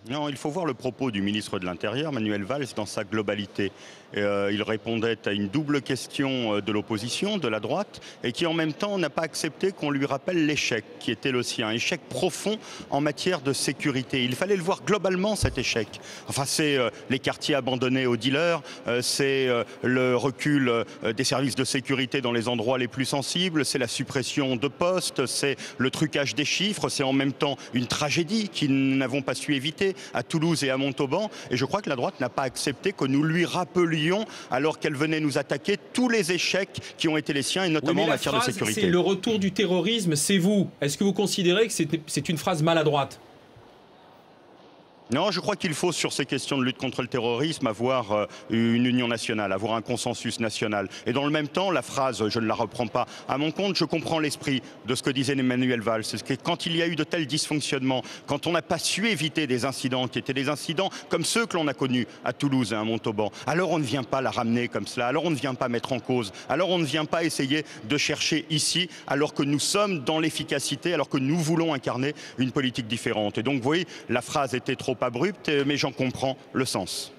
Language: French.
Non, il faut voir le propos du ministre de l'Intérieur, Manuel Valls, dans sa globalité. Il répondait à une double question de l'opposition, de la droite, et qui en même temps n'a pas accepté qu'on lui rappelle l'échec qui était le sien, échec profond en matière de sécurité. Il fallait le voir globalement, cet échec. Enfin, c'est les quartiers abandonnés aux dealers, c'est le recul des services de sécurité dans les endroits les plus sensibles, c'est la suppression de postes, c'est le trucage des chiffres, c'est en même temps une tragédie que nous n'avons pas su éviter à Toulouse et à Montauban. Et je crois que la droite n'a pas accepté que nous lui rappelions, alors qu'elle venait nous attaquer, tous les échecs qui ont été les siens, et Oui, notamment mais en la matière de phrase, sécurité. c'est le retour du terrorisme, c'est vous. Est-ce que vous considérez que c'est une phrase maladroite? Non, je crois qu'il faut, sur ces questions de lutte contre le terrorisme, avoir une union nationale, avoir un consensus national. Et dans le même temps, la phrase, je ne la reprends pas à mon compte, je comprends l'esprit de ce que disait Emmanuel Valls. C'est que quand il y a eu de tels dysfonctionnements, quand on n'a pas su éviter des incidents qui étaient des incidents comme ceux que l'on a connus à Toulouse et à Montauban, alors on ne vient pas la ramener comme cela, alors on ne vient pas mettre en cause, alors on ne vient pas essayer de chercher ici, alors que nous sommes dans l'efficacité, alors que nous voulons incarner une politique différente. Et donc, vous voyez, la phrase était trop abrupte, mais j'en comprends le sens.